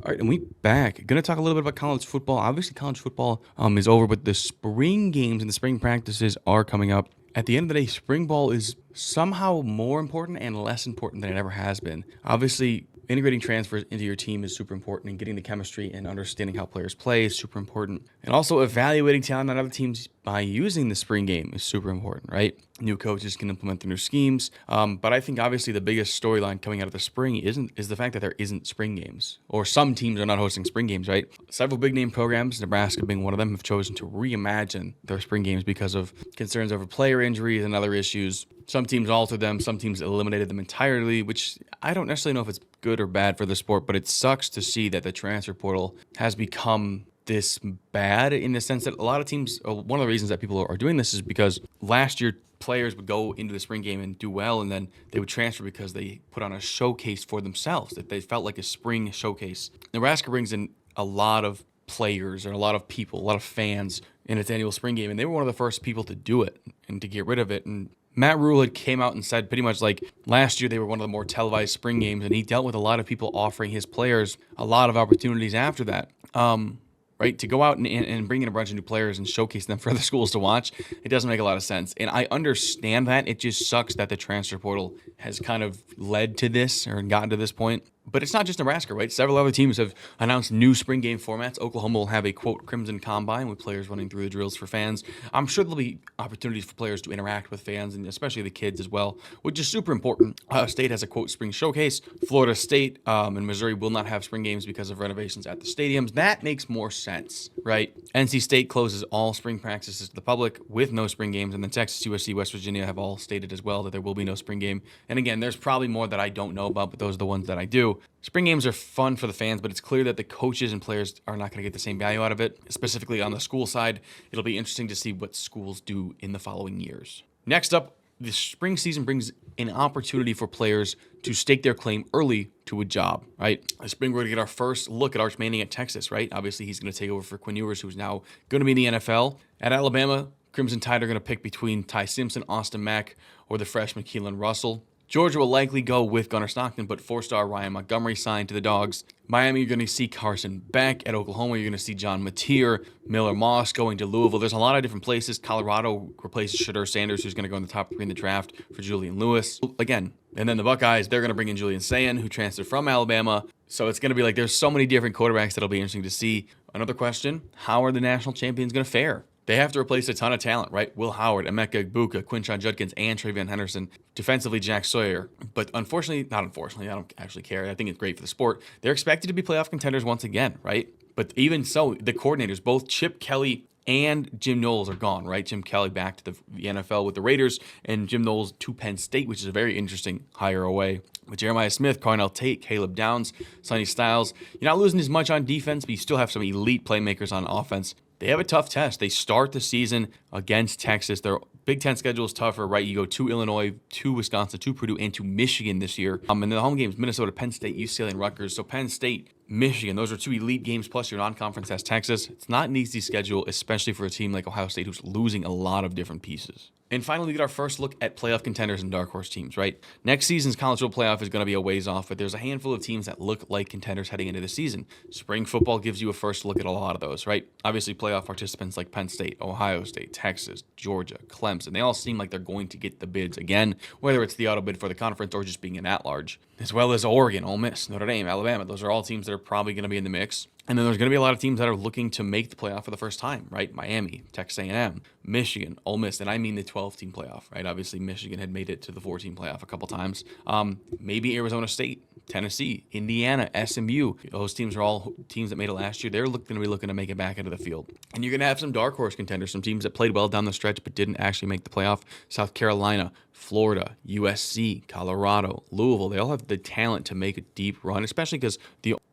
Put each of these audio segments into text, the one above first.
All right, and we back. Going to talk a little bit about college football. Obviously, college football is over, but the spring games and the spring practices are coming up. At the end of the day, spring ball is somehow more important and less important than it ever has been. Obviously, integrating transfers into your team is super important, and getting the chemistry and understanding how players play is super important. And also, evaluating talent on other teams by using the spring game is super important, right? New coaches can implement their new schemes, but I think obviously the biggest storyline coming out of the spring is the fact that there isn't spring games, or some teams are not hosting spring games, right? Several big name programs, Nebraska being one of them, have chosen to reimagine their spring games because of concerns over player injuries and other issues. Some teams altered them, some teams eliminated them entirely, which I don't necessarily know if it's good or bad for the sport, but it sucks to see that the transfer portal has become this bad in the sense that a lot of teams, one of the reasons that people are doing this is because last year players would go into the spring game and do well, and then they would transfer because they put on a showcase for themselves, that they felt like a spring showcase. Nebraska brings in a lot of players and a lot of people, a lot of fans in its annual spring game, and they were one of the first people to do it and to get rid of it. And Matt Rule had came out and said pretty much like last year they were one of the more televised spring games, and he dealt with a lot of people offering his players a lot of opportunities after that. Right, to go out and bring in a bunch of new players and showcase them for other schools to watch, it doesn't make a lot of sense. And I understand that. It just sucks that the transfer portal has kind of led to this or gotten to this point. But it's not just Nebraska, right? Several other teams have announced new spring game formats. Oklahoma will have a, quote, Crimson Combine with players running through the drills for fans. I'm sure there'll be opportunities for players to interact with fans, and especially the kids as well, which is super important. Ohio State has a, quote, Spring Showcase. Florida State and Missouri will not have spring games because of renovations at the stadiums. That makes more sense, right? NC State closes all spring practices to the public with no spring games, and then Texas, USC, West Virginia have all stated as well that there will be no spring game. And again, there's probably more that I don't know about, but those are the ones that I do. Spring games are fun for the fans, but it's clear that the coaches and players are not going to get the same value out of it. Specifically on the school side, it'll be interesting to see what schools do in the following years. Next up, the spring season brings an opportunity for players to stake their claim early to a job, right? This spring, we're going to get our first look at Arch Manning at Texas, right? Obviously, he's going to take over for Quinn Ewers, who's now going to be in the NFL. At Alabama, Crimson Tide are going to pick between Ty Simpson, Austin Mack, or the freshman Keelan Russell. Georgia will likely go with Gunnar Stockton, but four-star Ryan Montgomery signed to the Dogs. Miami, you're going to see Carson Beck. At Oklahoma, you're going to see John Mateer. Miller Moss going to Louisville. There's a lot of different places. Colorado replaces Shedeur Sanders, who's going to go in the top 3 in the draft for Julian Lewis. Again, and then the Buckeyes, they're going to bring in Julian Sayin, who transferred from Alabama. So it's going to be like there's so many different quarterbacks that'll be interesting to see. Another question, how are the national champions going to fare? They have to replace a ton of talent, right? Will Howard, Emeka Egbuka, Quinshon Judkins, and Travion Henderson. Defensively, Jack Sawyer. But not unfortunately, I don't actually care. I think it's great for the sport. They're expected to be playoff contenders once again, right? But even so, the coordinators, both Chip Kelly and Jim Knowles are gone, right? Jim Kelly back to the NFL with the Raiders, and Jim Knowles to Penn State, which is a very interesting hire away. With Jeremiah Smith, Carnell Tate, Caleb Downs, Sonny Styles, you're not losing as much on defense, but you still have some elite playmakers on offense. They have a tough test. They start the season against Texas. Their Big Ten schedule is tougher, right? You go to Illinois, to Wisconsin, to Purdue, and to Michigan this year. And the home games, Minnesota, Penn State, UCLA, and Rutgers. So Penn State, Michigan, those are 2 elite games, plus your non-conference has Texas. It's not an easy schedule, especially for a team like Ohio State, who's losing a lot of different pieces. And finally, we get our first look at playoff contenders and dark horse teams, right? Next season's college football playoff is going to be a ways off, but there's a handful of teams that look like contenders heading into the season. Spring football gives you a first look at a lot of those, right? Obviously, playoff participants like Penn State, Ohio State, Texas, Georgia, Clemson, they all seem like they're going to get the bids again, whether it's the auto bid for the conference or just being an at-large. As well as Oregon, Ole Miss, Notre Dame, Alabama. Those are all teams that are probably going to be in the mix. And then there's going to be a lot of teams that are looking to make the playoff for the first time, right? Miami, Texas A&M, Michigan, Ole Miss, and I mean the 12-team playoff, right? Obviously, Michigan had made it to the 14 playoff a couple times. Maybe Arizona State, Tennessee, Indiana, SMU. Those teams are all teams that made it last year. They're going to be looking to make it back into the field. And you're going to have some dark horse contenders, some teams that played well down the stretch but didn't actually make the playoff. South Carolina, Florida, USC, Colorado, Louisville, they all have the talent to make a deep run, especially because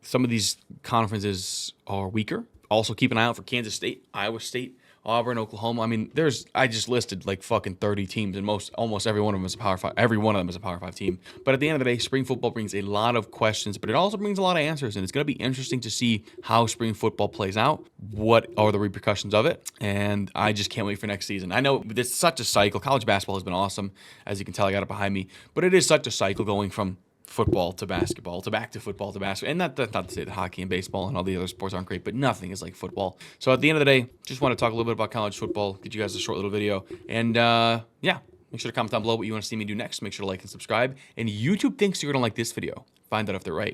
some of these conferences are weaker. Also, keep an eye out for Kansas State, Iowa State, Auburn, Oklahoma. I mean, I just listed like fucking 30 teams, and almost every one of them is a Power 5. Every one of them is a Power 5 team. But at the end of the day, spring football brings a lot of questions, but it also brings a lot of answers, and it's going to be interesting to see how spring football plays out. What are the repercussions of it? And I just can't wait for next season. I know it's such a cycle. College basketball has been awesome, as you can tell. I got it behind me, but it is such a cycle going from football to basketball to back to football to basketball. And that's not to say that hockey and baseball and all the other sports aren't great, but nothing is like football. So at the end of the day, just want to talk a little bit about college football, get you guys a short little video. And yeah, make sure to comment down below what you want to see me do next. Make sure to like and subscribe. And YouTube thinks you're going to like this video. Find out if they're right.